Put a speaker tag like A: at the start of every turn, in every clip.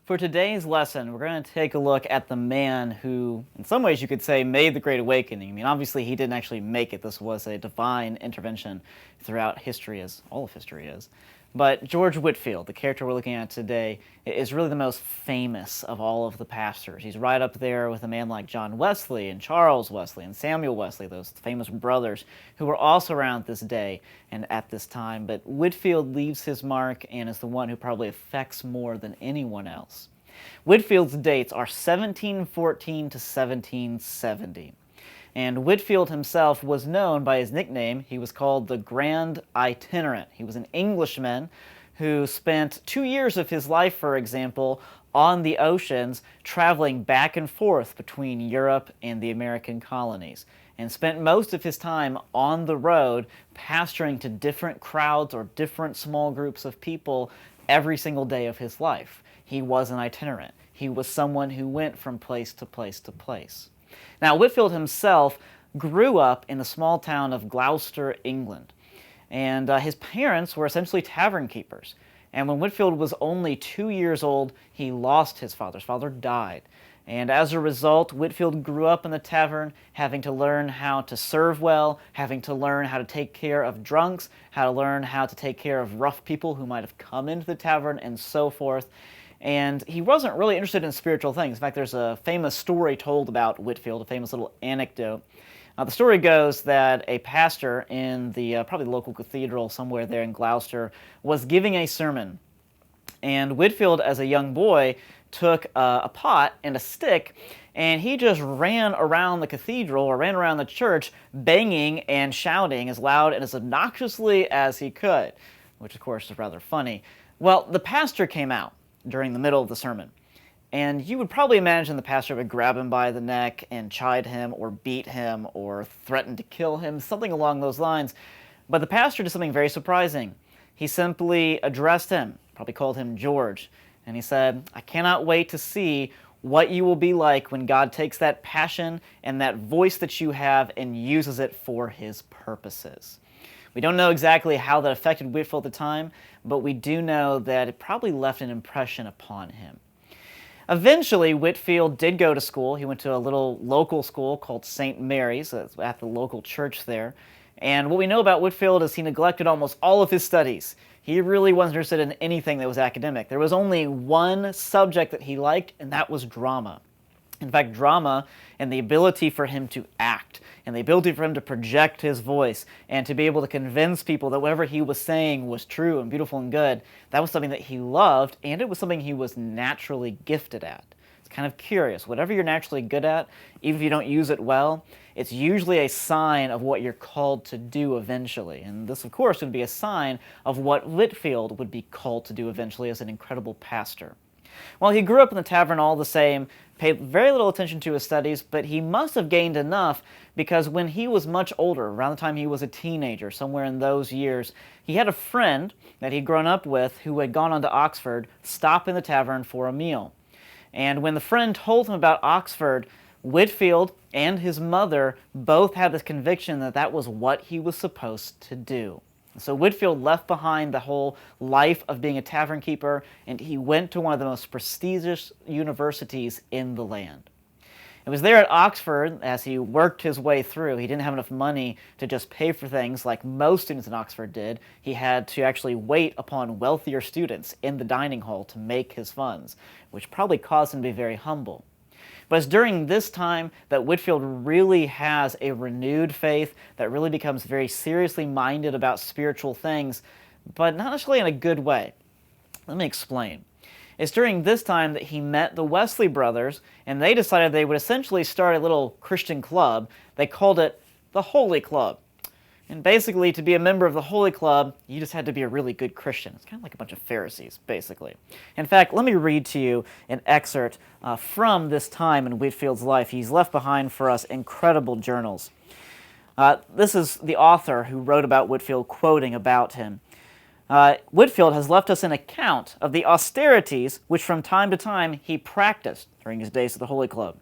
A: For today's lesson, we're going to take a look at the man who, in some ways you could say, made the Great Awakening. I mean, obviously he didn't actually make it. This was a divine intervention throughout history, as all of history is. But George Whitefield, the character we're looking at today, is really the most famous of all of the pastors. He's right up there with a man like John Wesley and Charles Wesley and Samuel Wesley, those famous brothers who were also around this day and at this time. But Whitefield leaves his mark and is the one who probably affects more than anyone else. Whitefield's dates are 1714 to 1770. And Whitefield himself was known by his nickname. He was called the Grand Itinerant. He was an Englishman who spent 2 years of his life, for example, on the oceans, traveling back and forth between Europe and the American colonies, and spent most of his time on the road pastoring to different crowds or different small groups of people every single day of his life. He was an itinerant. He was someone who went from place to place to place. Now, Whitefield himself grew up in the small town of Gloucester, England, and his parents were essentially tavern keepers. And when Whitefield was only 2 years old, he lost his father. His father died. And as a result, Whitefield grew up in the tavern, having to learn how to serve well, having to learn how to take care of drunks, how to learn how to take care of rough people who might have come into the tavern, and so forth. And he wasn't really interested in spiritual things. In fact, there's a famous story told about Whitefield, a famous little anecdote. The story goes that a pastor in the probably local cathedral somewhere there in Gloucester was giving a sermon. And Whitefield, as a young boy, took a pot and a stick, and he just ran around the cathedral or ran around the church banging and shouting as loud and as obnoxiously as he could, which of course is rather funny. Well, the pastor came out during the middle of the sermon. And you would probably imagine the pastor would grab him by the neck and chide him or beat him or threaten to kill him, something along those lines. But the pastor did something very surprising. He simply addressed him, probably called him George, and he said, "I cannot wait to see what you will be like when God takes that passion and that voice that you have and uses it for His purposes." We don't know exactly how that affected Whitefield at the time, but we do know that it probably left an impression upon him. Eventually, Whitefield did go to school. He went to a little local school called St. Mary's at the local church there. And what we know about Whitefield is he neglected almost all of his studies. He really wasn't interested in anything that was academic. There was only one subject that he liked, and that was drama. In fact, drama and the ability for him to act and the ability for him to project his voice and to be able to convince people that whatever he was saying was true and beautiful and good, that was something that he loved, and it was something he was naturally gifted at. It's kind of curious. Whatever you're naturally good at, even if you don't use it well, it's usually a sign of what you're called to do eventually. And this, of course, would be a sign of what Whitefield would be called to do eventually as an incredible pastor. Well, he grew up in the tavern all the same, paid very little attention to his studies, but he must have gained enough because when he was much older, around the time he was a teenager, somewhere in those years, he had a friend that he'd grown up with who had gone on to Oxford stop in the tavern for a meal. And when the friend told him about Oxford, Whitefield and his mother both had this conviction that that was what he was supposed to do. So Whitefield left behind the whole life of being a tavern keeper, and he went to one of the most prestigious universities in the land. It was there at Oxford, as he worked his way through, he didn't have enough money to just pay for things like most students in Oxford did. He had to actually wait upon wealthier students in the dining hall to make his funds, which probably caused him to be very humble. But it's during this time that Whitefield really has a renewed faith, that really becomes very seriously minded about spiritual things, but not necessarily in a good way. Let me explain. It's during this time that he met the Wesley brothers, and they decided they would essentially start a little Christian club. They called it the Holy Club. And basically, to be a member of the Holy Club, you just had to be a really good Christian. It's kind of like a bunch of Pharisees, basically. In fact, let me read to you an excerpt from this time in Whitefield's life. He's left behind for us incredible journals. This is the author who wrote about Whitefield, quoting about him. Whitefield has left us an account of the austerities which from time to time he practiced during his days at the Holy Club.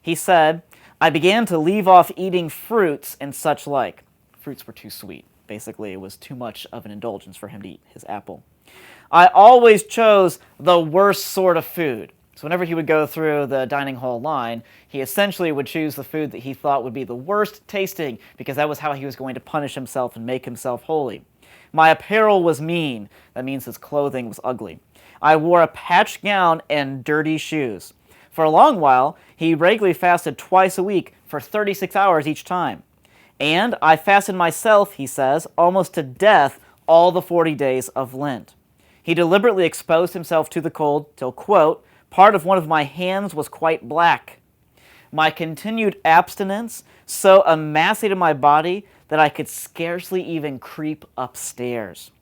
A: He said, "I began to leave off eating fruits and such like. fruits were too sweet. Basically, it was too much of an indulgence for him to eat his apple. I always chose the worst sort of food. So whenever he would go through the dining hall line, he essentially would choose the food that he thought would be the worst tasting, because that was how he was going to punish himself and make himself holy. My apparel was mean. That means his clothing was ugly. I wore a patched gown and dirty shoes. For a long while, he regularly fasted twice a week for 36 hours each time. And I fasted myself, he says, almost to death all the 40 days of Lent. He deliberately exposed himself to the cold till, quote, part of one of my hands was quite black. My continued abstinence so emaciated my body that I could scarcely even creep upstairs.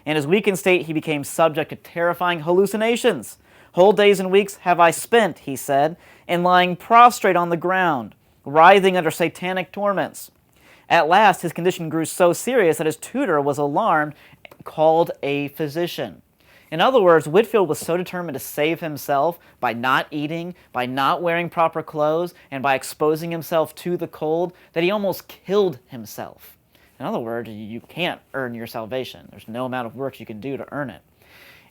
A: In his weakened state, he became subject to terrifying hallucinations. Whole days and weeks have I spent, he said, in lying prostrate on the ground, writhing under satanic torments. At last, his condition grew so serious that his tutor was alarmed and called a physician. In other words, Whitefield was so determined to save himself by not eating, by not wearing proper clothes, and by exposing himself to the cold that he almost killed himself. In other words, you can't earn your salvation. There's no amount of work you can do to earn it.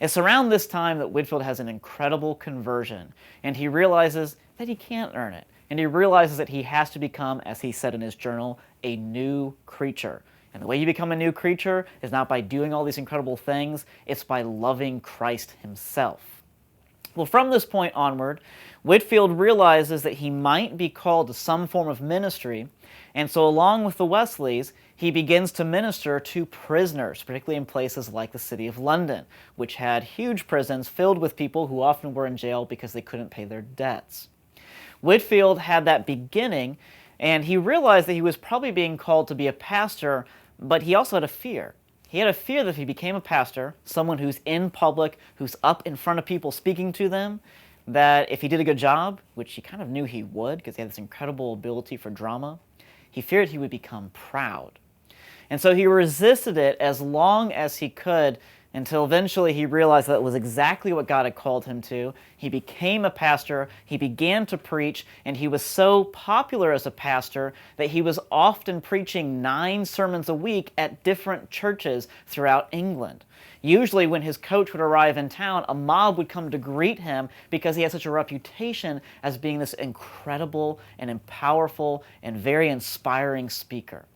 A: It's around this time that Whitefield has an incredible conversion, and he realizes that he can't earn it. And he realizes that he has to become, as he said in his journal, a new creature. And the way you become a new creature is not by doing all these incredible things, it's by loving Christ himself. Well, from this point onward, Whitefield realizes that he might be called to some form of ministry, and so along with the Wesleys, he begins to minister to prisoners, particularly in places like the city of London, which had huge prisons filled with people who often were in jail because they couldn't pay their debts. Whitefield had that beginning, and he realized that he was probably being called to be a pastor, but he also had a fear. He had a fear that if he became a pastor, someone who's in public, who's up in front of people speaking to them, that if he did a good job, which he kind of knew he would because he had this incredible ability for drama, he feared he would become proud. And so he resisted it as long as he could, until eventually he realized that it was exactly what God had called him to. He became a pastor, he began to preach, and he was so popular as a pastor that he was often preaching 9 sermons a week at different churches throughout England. Usually when his coach would arrive in town, a mob would come to greet him because he had such a reputation as being this incredible and powerful and very inspiring speaker.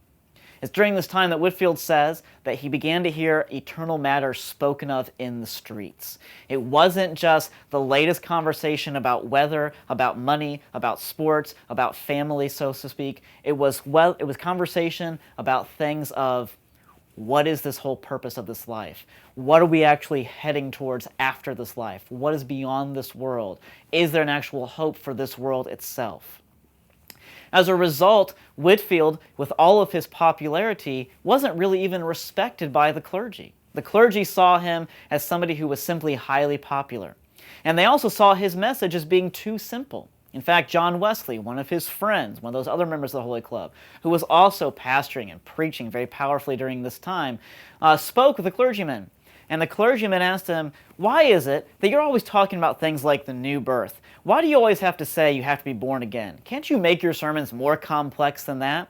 A: It's during this time that Whitefield says that he began to hear eternal matters spoken of in the streets. It wasn't just the latest conversation about weather, about money, about sports, about family, so to speak. It was conversation about things of, what is this whole purpose of this life? What are we actually heading towards after this life? What is beyond this world? Is there an actual hope for this world itself? As a result, Whitefield, with all of his popularity, wasn't really even respected by the clergy. The clergy saw him as somebody who was simply highly popular. And they also saw his message as being too simple. In fact, John Wesley, one of his friends, one of those other members of the Holy Club, who was also pastoring and preaching very powerfully during this time, spoke with the clergyman. And the clergyman asked him, why is it that you're always talking about things like the new birth? Why do you always have to say you have to be born again? Can't you make your sermons more complex than that?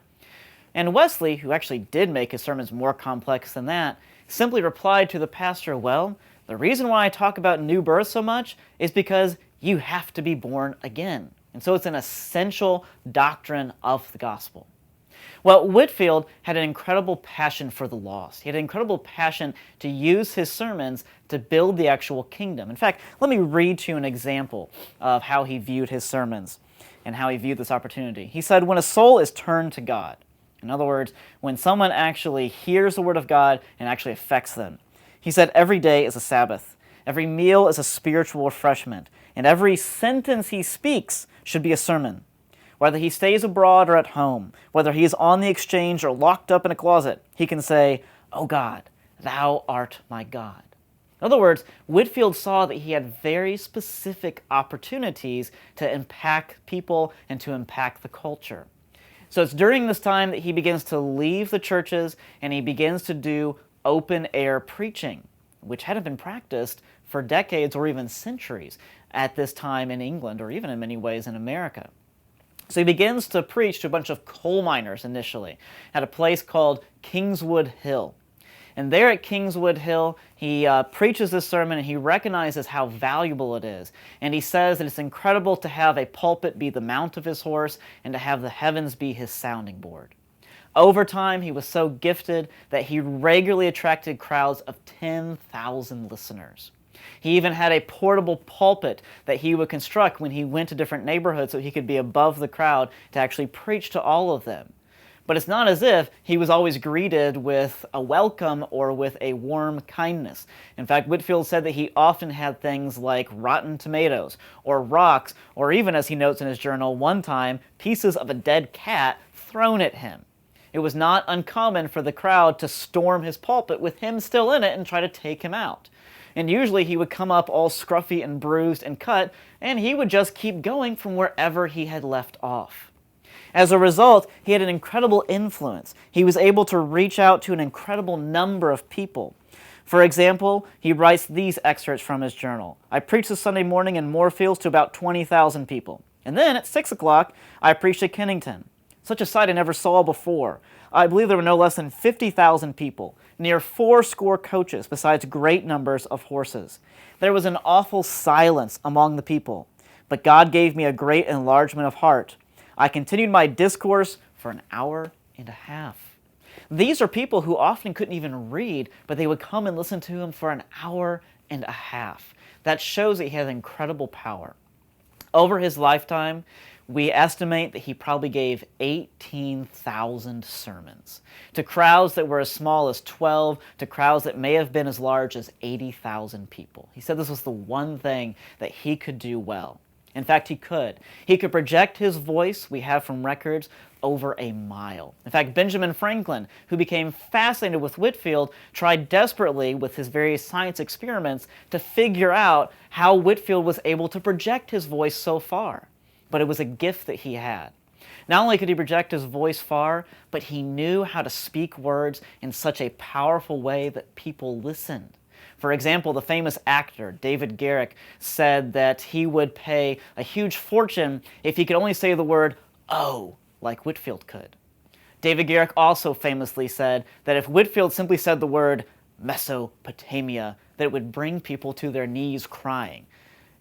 A: And Wesley, who actually did make his sermons more complex than that, simply replied to the pastor, well, the reason why I talk about new birth so much is because you have to be born again. And so it's an essential doctrine of the gospel. Well, Whitefield had an incredible passion for the lost. He had an incredible passion to use his sermons to build the actual kingdom. In fact, let me read to you an example of how he viewed his sermons and how he viewed this opportunity. He said, when a soul is turned to God, in other words, when someone actually hears the word of God and actually affects them, he said, every day is a Sabbath. Every meal is a spiritual refreshment, and every sentence he speaks should be a sermon. Whether he stays abroad or at home, whether he is on the exchange or locked up in a closet, he can say, "O God, thou art my God." In other words, Whitefield saw that he had very specific opportunities to impact people and to impact the culture. So it's during this time that he begins to leave the churches and he begins to do open-air preaching, which hadn't been practiced for decades or even centuries at this time in England, or even in many ways in America. So he begins to preach to a bunch of coal miners initially at a place called Kingswood Hill. And there at Kingswood Hill, he preaches this sermon and he recognizes how valuable it is. And he says that it's incredible to have a pulpit be the mount of his horse and to have the heavens be his sounding board. Over time, he was so gifted that he regularly attracted crowds of 10,000 listeners. He even had a portable pulpit that he would construct when he went to different neighborhoods so he could be above the crowd to actually preach to all of them. But it's not as if he was always greeted with a welcome or with a warm kindness. In fact, Whitefield said that he often had things like rotten tomatoes or rocks, or even, as he notes in his journal, one time, pieces of a dead cat thrown at him. It was not uncommon for the crowd to storm his pulpit with him still in it and try to take him out. And usually he would come up all scruffy and bruised and cut, and he would just keep going from wherever he had left off. As a result, he had an incredible influence. He was able to reach out to an incredible number of people. For example, he writes these excerpts from his journal. I preached this Sunday morning in Moorfields to about 20,000 people. And then at 6 o'clock, I preached at Kennington. Such a sight I never saw before. I believe there were no less than 50,000 people, near 80 coaches, besides great numbers of horses. There was an awful silence among the people, but God gave me a great enlargement of heart. I continued my discourse for an hour and a half. These are people who often couldn't even read, but they would come and listen to him for an hour and a half. That shows that he had incredible power. Over his lifetime, we estimate that he probably gave 18,000 sermons to crowds that were as small as 12, to crowds that may have been as large as 80,000 people. He said this was the one thing that he could do well. In fact, he could. He could project his voice, we have from records, over a mile. In fact, Benjamin Franklin, who became fascinated with Whitefield, tried desperately with his various science experiments to figure out how Whitefield was able to project his voice so far. But it was a gift that he had. Not only could he project his voice far, but he knew how to speak words in such a powerful way that people listened. For example, the famous actor David Garrick said that he would pay a huge fortune if he could only say the word "oh" like Whitefield could. David Garrick also famously said that if Whitefield simply said the word Mesopotamia, that it would bring people to their knees crying.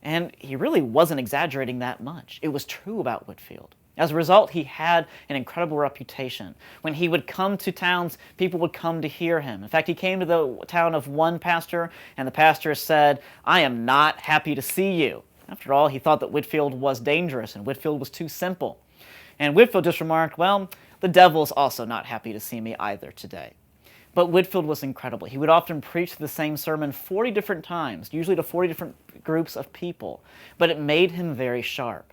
A: And he really wasn't exaggerating that much. It was true about Whitefield. As a result, he had an incredible reputation. When he would come to towns, people would come to hear him. In fact, he came to the town of one pastor, and the pastor said, "I am not happy to see you." After all, he thought that Whitefield was dangerous, and Whitefield was too simple. And Whitefield just remarked, well, the devil's also not happy to see me either today. But Whitefield was incredible. He would often preach the same sermon 40 different times, usually to 40 different groups of people, but it made him very sharp.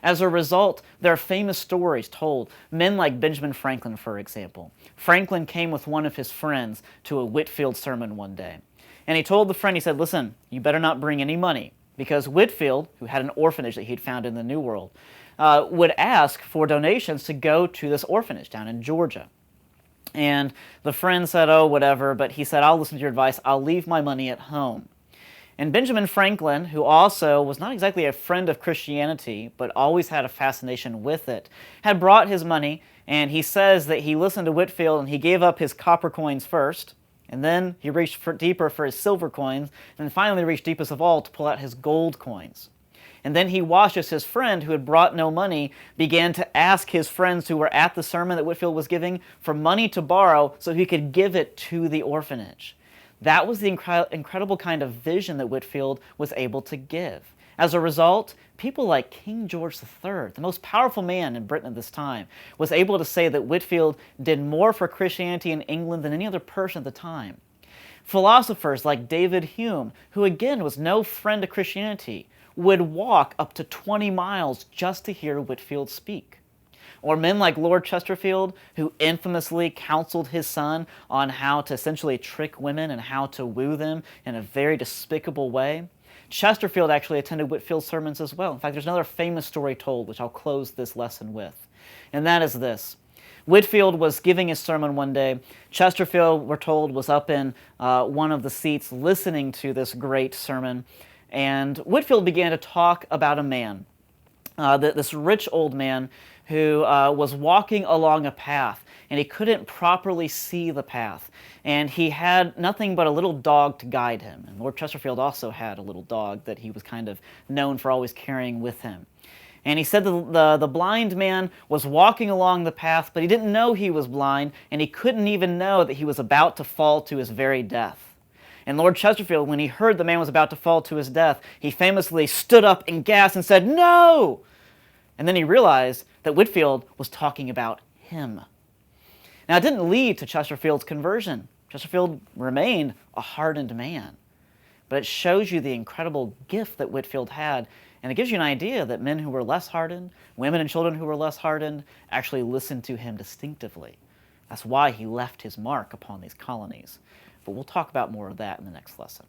A: As a result, there are famous stories told. Men like Benjamin Franklin, for example. Franklin came with one of his friends to a Whitefield sermon one day. And he told the friend, he said, listen, you better not bring any money, because Whitefield, who had an orphanage that he'd found in the New World, would ask for donations to go to this orphanage down in Georgia. And the friend said, oh, whatever, but he said, I'll listen to your advice. I'll leave my money at home. And Benjamin Franklin, who also was not exactly a friend of Christianity, but always had a fascination with it, had brought his money, and he says that he listened to Whitefield and he gave up his copper coins first, and then he reached deeper for his silver coins, and then finally reached deepest of all to pull out his gold coins. And then he watched as his friend, who had brought no money, began to ask his friends who were at the sermon that Whitefield was giving for money to borrow so he could give it to the orphanage. That was the incredible kind of vision that Whitefield was able to give. As a result, people like King George III, the most powerful man in Britain at this time, was able to say that Whitefield did more for Christianity in England than any other person at the time. Philosophers like David Hume, who again was no friend of Christianity, would walk up to 20 miles just to hear Whitefield speak. Or men like Lord Chesterfield, who infamously counseled his son on how to essentially trick women and how to woo them in a very despicable way. Chesterfield actually attended Whitefield's sermons as well. In fact, there's another famous story told, which I'll close this lesson with. And that is this. Whitefield was giving his sermon one day. Chesterfield, we're told, was up in one of the seats listening to this great sermon. And Whitefield began to talk about a man, this rich old man who was walking along a path, and he couldn't properly see the path. And he had nothing but a little dog to guide him. And Lord Chesterfield also had a little dog that he was kind of known for always carrying with him. And he said the blind man was walking along the path, but he didn't know he was blind, and he couldn't even know that he was about to fall to his very death. And Lord Chesterfield, when he heard the man was about to fall to his death, he famously stood up and gasped and said, "No!" And then he realized that Whitefield was talking about him. Now, it didn't lead to Chesterfield's conversion. Chesterfield remained a hardened man. But it shows you the incredible gift that Whitefield had, and it gives you an idea that men who were less hardened, women and children who were less hardened, actually listened to him distinctively. That's why he left his mark upon these colonies. But we'll talk about more of that in the next lesson.